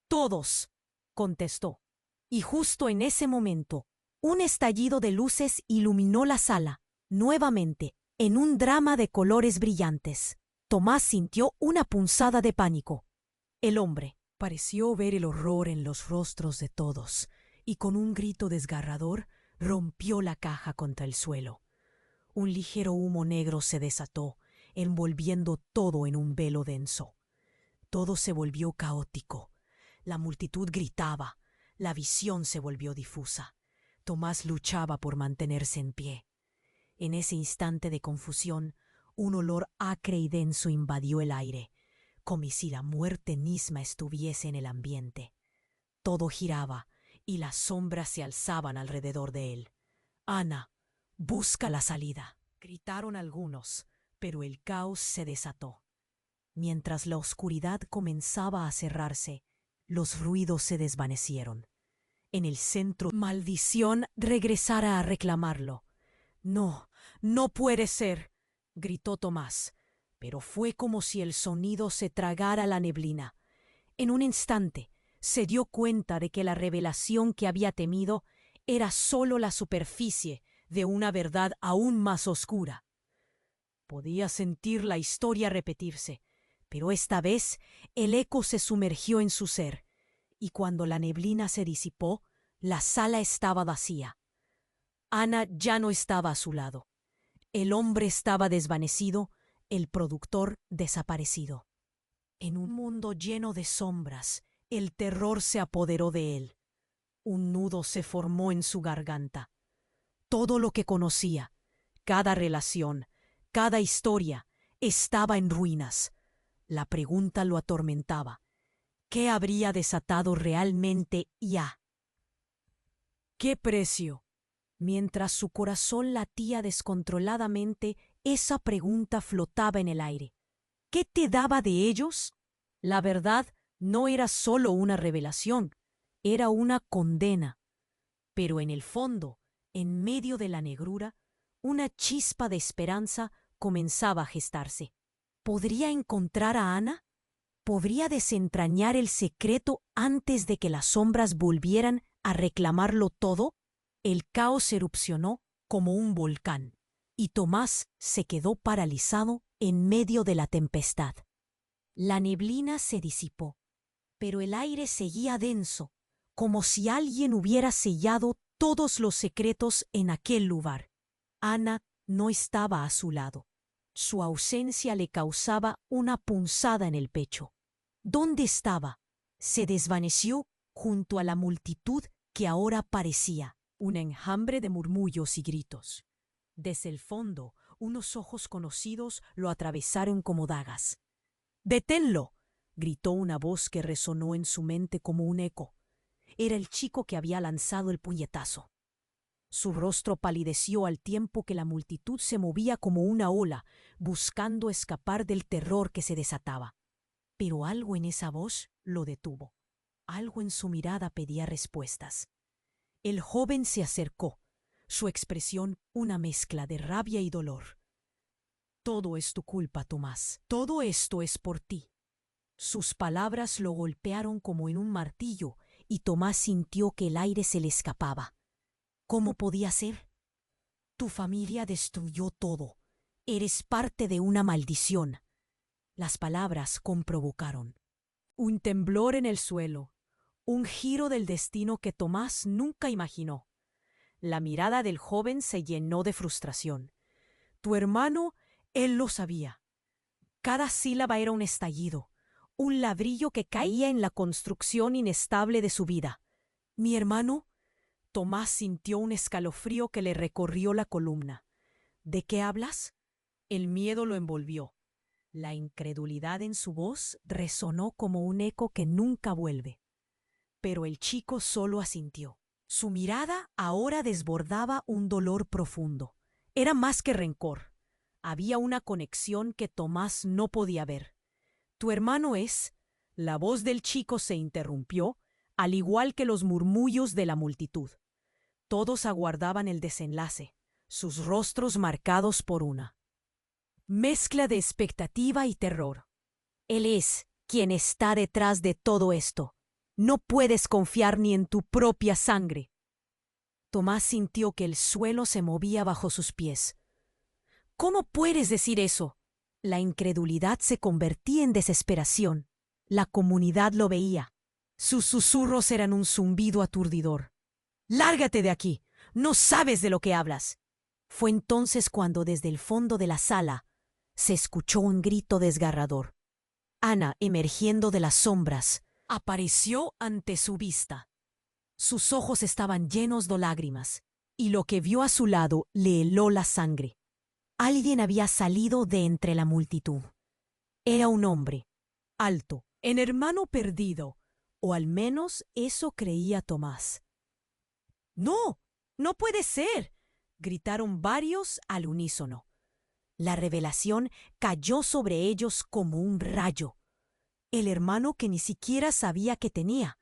«Todos», contestó. Y justo en ese momento, un estallido de luces iluminó la sala, nuevamente, en un drama de colores brillantes. Tomás sintió una punzada de pánico. El hombre pareció ver el horror en los rostros de todos, y con un grito desgarrador rompió la caja contra el suelo. Un ligero humo negro se desató, envolviendo todo en un velo denso. Todo se volvió caótico. La multitud gritaba. La visión se volvió difusa. Tomás luchaba por mantenerse en pie. En ese instante de confusión, Un olor acre y denso invadió el aire, como si la muerte misma estuviese en el ambiente. Todo giraba y las sombras se alzaban alrededor de él. «Ana, busca la salida», gritaron algunos, pero el caos se desató. Mientras la oscuridad comenzaba a cerrarse, los ruidos se desvanecieron. En el centro, maldición regresara a reclamarlo. «No, no puede ser», gritó Tomás, pero fue como si el sonido se tragara la neblina. En un instante, se dio cuenta de que la revelación que había temido era solo la superficie de una verdad aún más oscura. Podía sentir la historia repetirse, pero esta vez el eco se sumergió en su ser, y cuando la neblina se disipó, la sala estaba vacía. Ana ya no estaba a su lado. El hombre estaba desvanecido, el productor desaparecido. En un mundo lleno de sombras, el terror se apoderó de él. Un nudo se formó en su garganta. Todo lo que conocía, cada relación, cada historia, estaba en ruinas. La pregunta lo atormentaba. ¿Qué habría desatado realmente ya? ¿Qué precio? Mientras su corazón latía descontroladamente, esa pregunta flotaba en el aire. ¿Qué te daba de ellos? La verdad no era solo una revelación, era una condena. Pero en el fondo, en medio de la negrura, una chispa de esperanza comenzaba a gestarse. ¿Podría encontrar a Ana? ¿Podría desentrañar el secreto antes de que las sombras volvieran a reclamarlo todo? El caos erupcionó como un volcán, y Tomás se quedó paralizado en medio de la tempestad. La neblina se disipó, pero el aire seguía denso, como si alguien hubiera sellado todos los secretos en aquel lugar. Ana no estaba a su lado. Su ausencia le causaba una punzada en el pecho. ¿Dónde estaba? Se desvaneció junto a la multitud que ahora parecía un enjambre de murmullos y gritos. Desde el fondo, unos ojos conocidos lo atravesaron como dagas. «¡Deténlo!», gritó una voz que resonó en su mente como un eco. Era el chico que había lanzado el puñetazo. Su rostro palideció al tiempo que la multitud se movía como una ola, buscando escapar del terror que se desataba. Pero algo en esa voz lo detuvo. Algo en su mirada pedía respuestas. El joven se acercó, su expresión una mezcla de rabia y dolor. «Todo es tu culpa, Tomás. Todo esto es por ti». Sus palabras lo golpearon como en un martillo, y Tomás sintió que el aire se le escapaba. ¿Cómo podía ser? Tu familia destruyó todo. Eres parte de una maldición. Las palabras comprovocaron un temblor en el suelo, un giro del destino que Tomás nunca imaginó. La mirada del joven se llenó de frustración. Tu hermano, él lo sabía. Cada sílaba era un estallido, un ladrillo que caía en la construcción inestable de su vida. Mi hermano. Tomás sintió un escalofrío que le recorrió la columna. ¿De qué hablas? El miedo lo envolvió. La incredulidad en su voz resonó como un eco que nunca vuelve. Pero el chico solo asintió. Su mirada ahora desbordaba un dolor profundo. Era más que rencor. Había una conexión que Tomás no podía ver. Tu hermano es... La voz del chico se interrumpió, al igual que los murmullos de la multitud. Todos aguardaban el desenlace, sus rostros marcados por una mezcla de expectativa y terror. Él es quien está detrás de todo esto. No puedes confiar ni en tu propia sangre. Tomás sintió que el suelo se movía bajo sus pies. ¿Cómo puedes decir eso? La incredulidad se convertía en desesperación. La comunidad lo veía. Sus susurros eran un zumbido aturdidor. «¡Lárgate de aquí! ¡No sabes de lo que hablas!». Fue entonces cuando desde el fondo de la sala se escuchó un grito desgarrador. Ana, emergiendo de las sombras, apareció ante su vista. Sus ojos estaban llenos de lágrimas, y lo que vio a su lado le heló la sangre. Alguien había salido de entre la multitud. Era un hombre, alto, el hermano perdido, o al menos eso creía Tomás. ¡No! ¡No puede ser!, gritaron varios al unísono. La revelación cayó sobre ellos como un rayo. El hermano que ni siquiera sabía que tenía.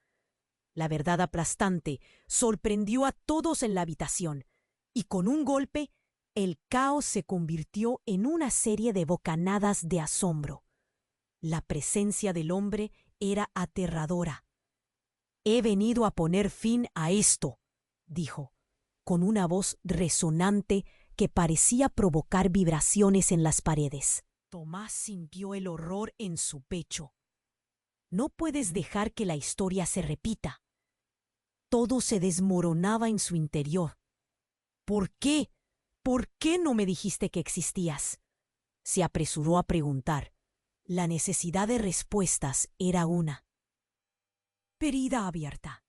La verdad aplastante sorprendió a todos en la habitación, y con un golpe, el caos se convirtió en una serie de bocanadas de asombro. La presencia del hombre era aterradora. «He venido a poner fin a esto», dijo, con una voz resonante que parecía provocar vibraciones en las paredes. Tomás sintió el horror en su pecho. No puedes dejar que la historia se repita. Todo se desmoronaba en su interior. ¿Por qué? ¿Por qué no me dijiste que existías?, se apresuró a preguntar. La necesidad de respuestas era una herida abierta.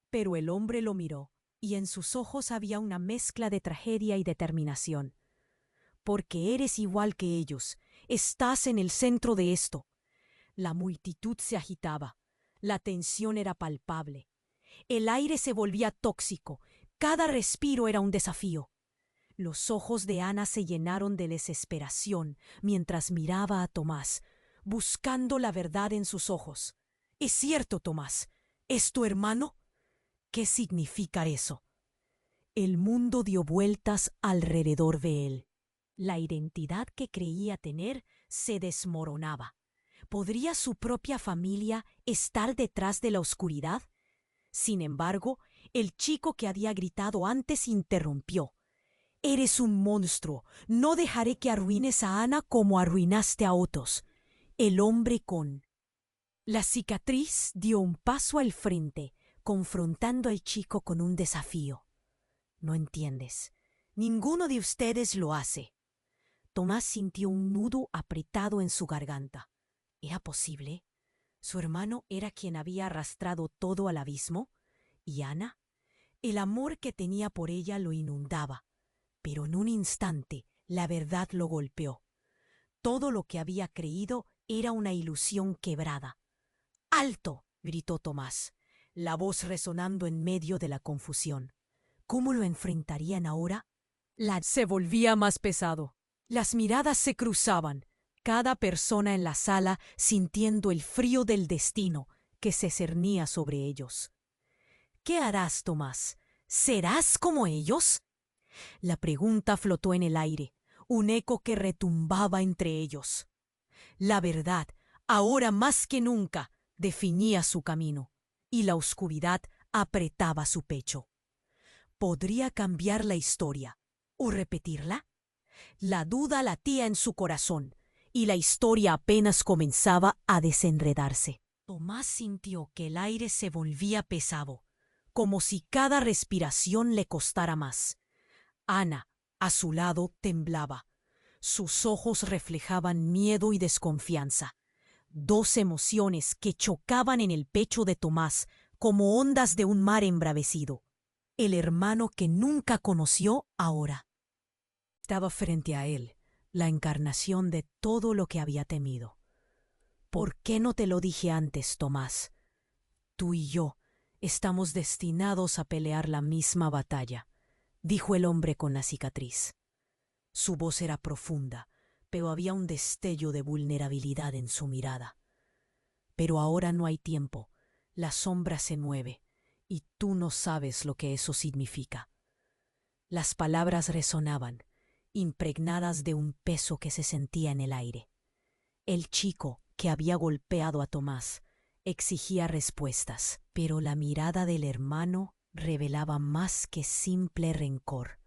Pero el hombre lo miró, y en sus ojos había una mezcla de tragedia y determinación. Porque eres igual que ellos. Estás en el centro de esto. La multitud se agitaba. La tensión era palpable. El aire se volvía tóxico. Cada respiro era un desafío. Los ojos de Ana se llenaron de desesperación mientras miraba a Tomás, buscando la verdad en sus ojos. «¿Es cierto, Tomás? ¿Es tu hermano? ¿Qué significa eso?» El mundo dio vueltas alrededor de él. La identidad que creía tener se desmoronaba. ¿Podría su propia familia estar detrás de la oscuridad? Sin embargo, el chico que había gritado antes interrumpió. «Eres un monstruo. No dejaré que arruines a Ana como arruinaste a otros». El hombre con la cicatriz dio un paso al frente, confrontando al chico con un desafío. «No entiendes. Ninguno de ustedes lo hace». Tomás sintió un nudo apretado en su garganta. ¿Era posible? ¿Su hermano era quien había arrastrado todo al abismo? ¿Y Ana? El amor que tenía por ella lo inundaba. Pero en un instante la verdad lo golpeó. Todo lo que había creído era una ilusión quebrada. «¡Alto!», gritó Tomás, la voz resonando en medio de la confusión. ¿Cómo lo enfrentarían ahora? Se volvía más pesado. Las miradas se cruzaban, cada persona en la sala sintiendo el frío del destino que se cernía sobre ellos. «¿Qué harás, Tomás? ¿Serás como ellos?». La pregunta flotó en el aire, un eco que retumbaba entre ellos. La verdad, ahora más que nunca, definía su camino, y la oscuridad apretaba su pecho. ¿Podría cambiar la historia o repetirla? La duda latía en su corazón, y la historia apenas comenzaba a desenredarse. Tomás sintió que el aire se volvía pesado, como si cada respiración le costara más. Ana, a su lado, temblaba. Sus ojos reflejaban miedo y desconfianza, dos emociones que chocaban en el pecho de Tomás como ondas de un mar embravecido. El hermano que nunca conoció ahora estaba frente a él, la encarnación de todo lo que había temido. «¿Por qué no te lo dije antes, Tomás? Tú y yo estamos destinados a pelear la misma batalla», dijo el hombre con la cicatriz. Su voz era profunda, pero había un destello de vulnerabilidad en su mirada. «Pero ahora no hay tiempo. La sombra se mueve, y tú no sabes lo que eso significa». Las palabras resonaban, impregnadas de un peso que se sentía en el aire. El chico que había golpeado a Tomás exigía respuestas, pero la mirada del hermano revelaba más que simple rencor.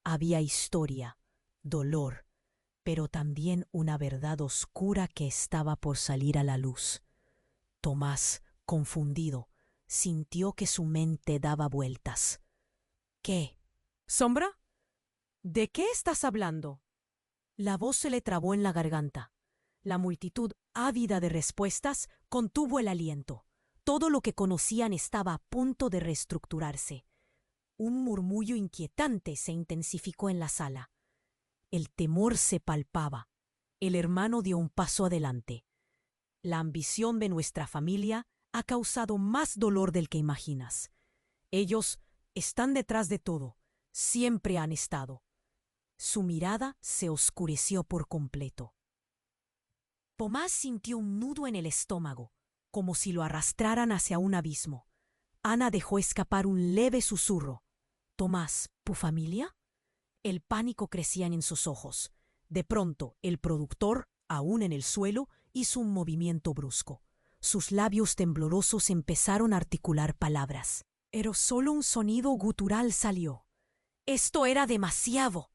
Había historia, dolor, pero también una verdad oscura que estaba por salir a la luz. Tomás, confundido, sintió que su mente daba vueltas. «¿Qué? ¿Sombra? ¿De qué estás hablando?». La voz se le trabó en la garganta. La multitud, ávida de respuestas, contuvo el aliento. Todo lo que conocían estaba a punto de reestructurarse. Un murmullo inquietante se intensificó en la sala. El temor se palpaba. El hermano dio un paso adelante. La ambición de nuestra familia ha causado más dolor del que imaginas. Ellos están detrás de todo. Siempre han estado. Su mirada se oscureció por completo. Tomás sintió un nudo en el estómago, como si lo arrastraran hacia un abismo. Ana dejó escapar un leve susurro. «Tomás, ¿tu familia?» El pánico crecía en sus ojos. De pronto, el productor, aún en el suelo, hizo un movimiento brusco. Sus labios temblorosos empezaron a articular palabras. Pero solo un sonido gutural salió. Esto era demasiado.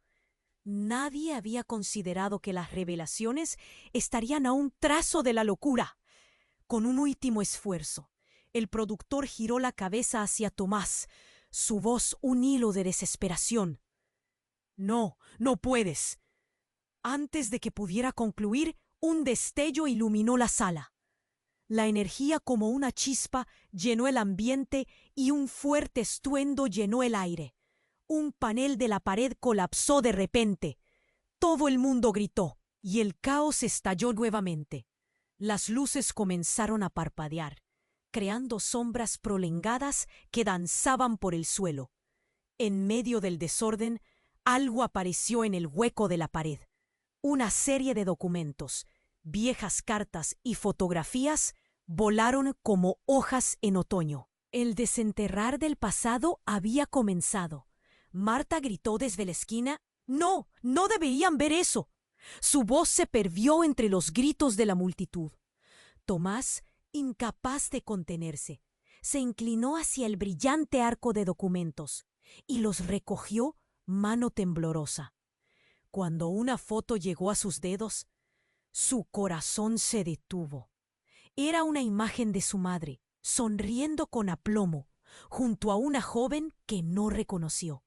Nadie había considerado que las revelaciones estarían a un trazo de la locura. Con un último esfuerzo, el productor giró la cabeza hacia Tomás, su voz un hilo de desesperación. «No, no puedes». Antes de que pudiera concluir, un destello iluminó la sala. La energía como una chispa llenó el ambiente y un fuerte estruendo llenó el aire. Un panel de la pared colapsó de repente. Todo el mundo gritó y el caos estalló nuevamente. Las luces comenzaron a parpadear, creando sombras prolongadas que danzaban por el suelo. En medio del desorden, algo apareció en el hueco de la pared. Una serie de documentos, viejas cartas y fotografías volaron como hojas en otoño. El desenterrar del pasado había comenzado. Marta gritó desde la esquina: «¡No! ¡No deberían ver eso!». Su voz se perdió entre los gritos de la multitud. Tomás, incapaz de contenerse, se inclinó hacia el brillante arco de documentos y los recogió mano temblorosa. Cuando una foto llegó a sus dedos, su corazón se detuvo. Era una imagen de su madre, sonriendo con aplomo, junto a una joven que no reconoció.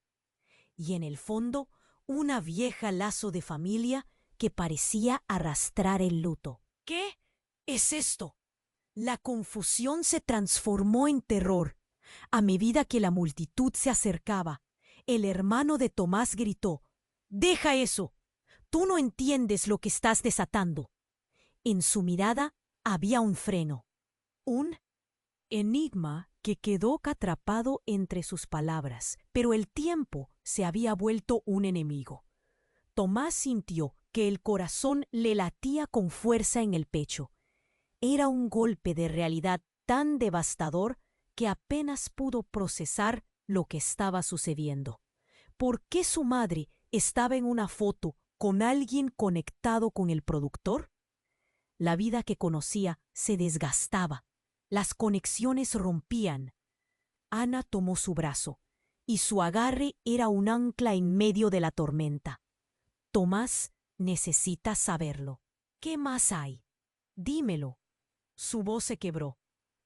Y en el fondo, una vieja lazo de familia que parecía arrastrar el luto. «¿Qué es esto?». La confusión se transformó en terror. A medida que la multitud se acercaba, el hermano de Tomás gritó: «¡Deja eso! Tú no entiendes lo que estás desatando». En su mirada había un freno, un enigma que quedó atrapado entre sus palabras, pero el tiempo se había vuelto un enemigo. Tomás sintió que el corazón le latía con fuerza en el pecho. Era un golpe de realidad tan devastador que apenas pudo procesar lo que estaba sucediendo. ¿Por qué su madre estaba en una foto con alguien conectado con el productor? La vida que conocía se desgastaba. Las conexiones rompían. Ana tomó su brazo, y su agarre era un ancla en medio de la tormenta. «Tomás necesita saberlo. ¿Qué más hay? Dímelo». Su voz se quebró,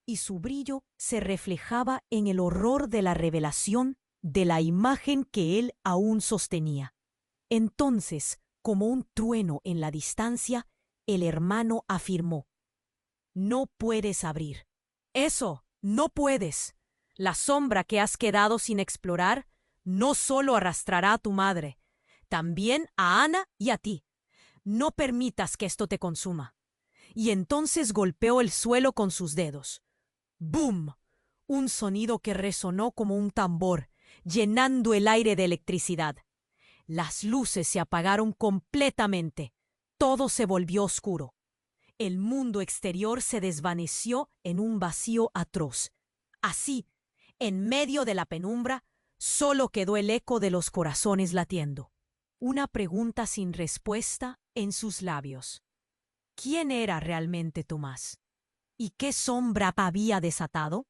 y su brillo se reflejaba en el horror de la revelación de la imagen que él aún sostenía. Entonces, como un trueno en la distancia, el hermano afirmó: «No puedes abrir. Eso, no puedes. La sombra que has quedado sin explorar no solo arrastrará a tu madre, también a Ana y a ti. No permitas que esto te consuma». Y entonces golpeó el suelo con sus dedos. ¡Bum! Un sonido que resonó como un tambor, llenando el aire de electricidad. Las luces se apagaron completamente. Todo se volvió oscuro. El mundo exterior se desvaneció en un vacío atroz. Así, en medio de la penumbra, solo quedó el eco de los corazones latiendo. Una pregunta sin respuesta en sus labios. ¿Quién era realmente Tomás? ¿Y qué sombra había desatado?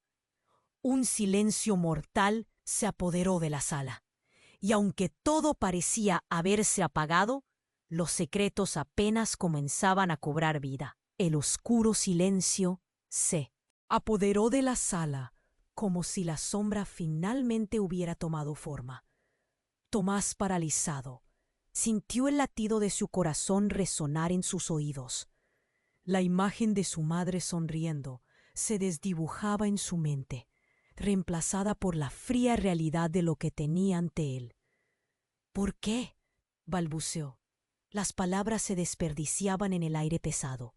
Un silencio mortal se apoderó de la sala. Y aunque todo parecía haberse apagado, los secretos apenas comenzaban a cobrar vida. El oscuro silencio se apoderó de la sala, como si la sombra finalmente hubiera tomado forma. Tomás, paralizado, sintió el latido de su corazón resonar en sus oídos. La imagen de su madre sonriendo se desdibujaba en su mente, reemplazada por la fría realidad de lo que tenía ante él. «¿Por qué?», balbuceó. Las palabras se desperdiciaban en el aire pesado.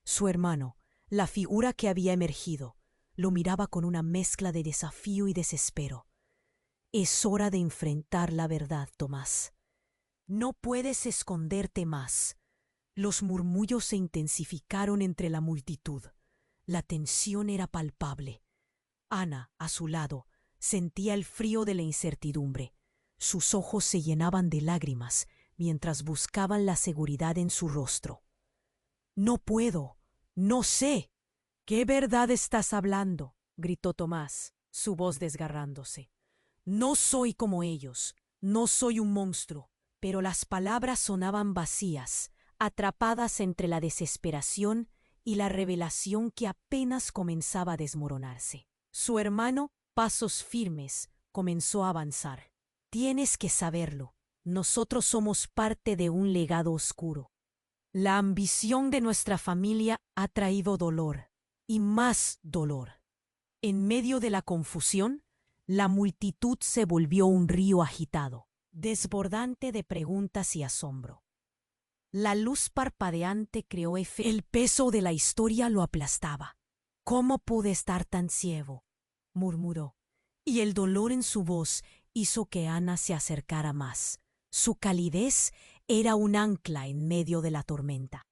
Su hermano, la figura que había emergido, lo miraba con una mezcla de desafío y desespero. Es hora de enfrentar la verdad, Tomás. No puedes esconderte más. Los murmullos se intensificaron entre la multitud. La tensión era palpable. Ana, a su lado, sentía el frío de la incertidumbre. Sus ojos se llenaban de lágrimas mientras buscaban la seguridad en su rostro. «No puedo, no sé». «¿Qué verdad estás hablando?», gritó Tomás, su voz desgarrándose. «No soy como ellos, no soy un monstruo». Pero las palabras sonaban vacías, atrapadas entre la desesperación y la revelación que apenas comenzaba a desmoronarse. Su hermano, pasos firmes, comenzó a avanzar. «Tienes que saberlo. Nosotros somos parte de un legado oscuro. La ambición de nuestra familia ha traído dolor, y más dolor». En medio de la confusión, la multitud se volvió un río agitado, desbordante de preguntas y asombro. La luz parpadeante creó efecto. El peso de la historia lo aplastaba. «¿Cómo pude estar tan ciego?», murmuró, y el dolor en su voz hizo que Ana se acercara más. Su calidez era un ancla en medio de la tormenta.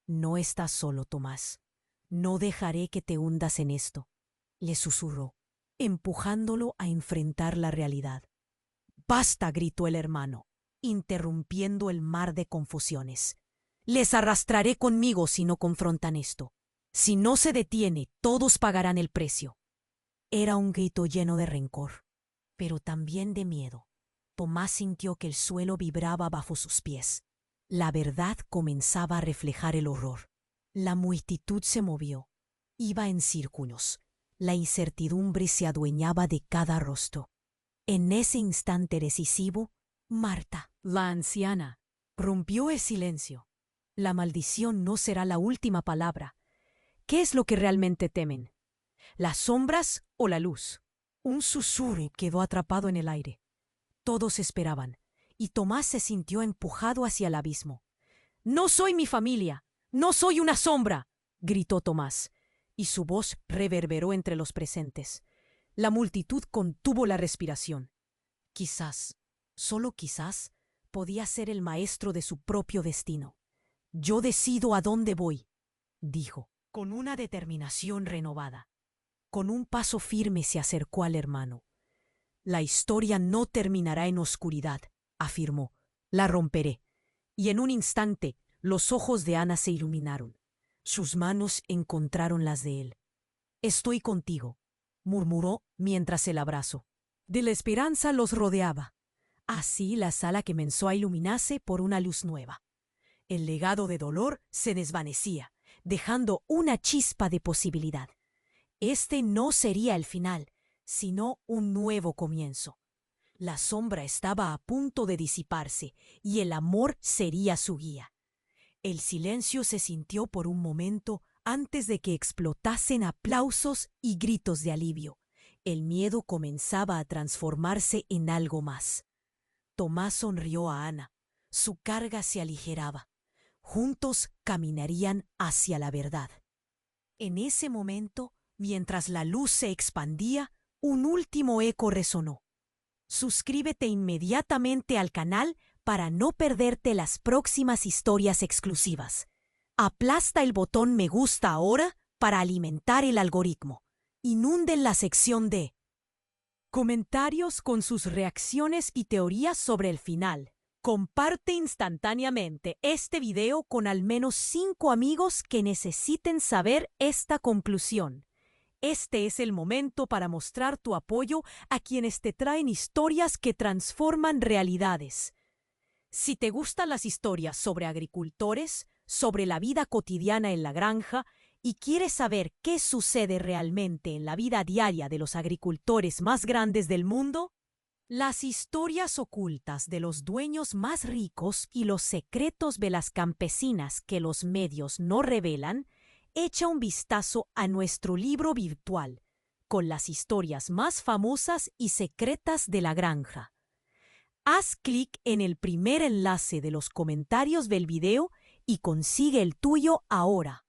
«No estás solo, Tomás. No dejaré que te hundas en esto», le susurró, empujándolo a enfrentar la realidad. «Basta», gritó el hermano, interrumpiendo el mar de confusiones. «Les arrastraré conmigo si no confrontan esto. Si no se detiene, todos pagarán el precio». Era un grito lleno de rencor, pero también de miedo. Tomás sintió que el suelo vibraba bajo sus pies. La verdad comenzaba a reflejar el horror. La multitud se movió. Iba en círculos. La incertidumbre se adueñaba de cada rostro. En ese instante decisivo, Marta, la anciana, rompió el silencio. «La maldición no será la última palabra. ¿Qué es lo que realmente temen? ¿Las sombras o la luz?». Un susurro quedó atrapado en el aire. Todos esperaban, y Tomás se sintió empujado hacia el abismo. «No soy mi familia, no soy una sombra», gritó Tomás, y su voz reverberó entre los presentes. La multitud contuvo la respiración. Quizás, solo quizás, podía ser el maestro de su propio destino. «Yo decido a dónde voy», dijo, con una determinación renovada. Con un paso firme se acercó al hermano. «La historia no terminará en oscuridad», afirmó. «La romperé». Y en un instante, los ojos de Ana se iluminaron. Sus manos encontraron las de él. «Estoy contigo», murmuró mientras el abrazó. De la esperanza los rodeaba. Así la sala comenzó a iluminarse por una luz nueva. El legado de dolor se desvanecía, dejando una chispa de posibilidad. Este no sería el final, sino un nuevo comienzo. La sombra estaba a punto de disiparse y el amor sería su guía. El silencio se sintió por un momento antes de que explotasen aplausos y gritos de alivio. El miedo comenzaba a transformarse en algo más. Tomás sonrió a Ana. Su carga se aligeraba. Juntos caminarían hacia la verdad. En ese momento, mientras la luz se expandía, un último eco resonó. Suscríbete inmediatamente al canal para no perderte las próximas historias exclusivas. Aplasta el botón me gusta ahora para alimentar el algoritmo. Inunden la sección de comentarios con sus reacciones y teorías sobre el final. Comparte instantáneamente este video con al menos 5 amigos que necesiten saber esta conclusión. Este es el momento para mostrar tu apoyo a quienes te traen historias que transforman realidades. Si te gustan las historias sobre agricultores, sobre la vida cotidiana en la granja, y quieres saber qué sucede realmente en la vida diaria de los agricultores más grandes del mundo, las historias ocultas de los dueños más ricos y los secretos de las campesinas que los medios no revelan, echa un vistazo a nuestro libro virtual, con las historias más famosas y secretas de la granja. Haz clic en el primer enlace de los comentarios del video y consigue el tuyo ahora.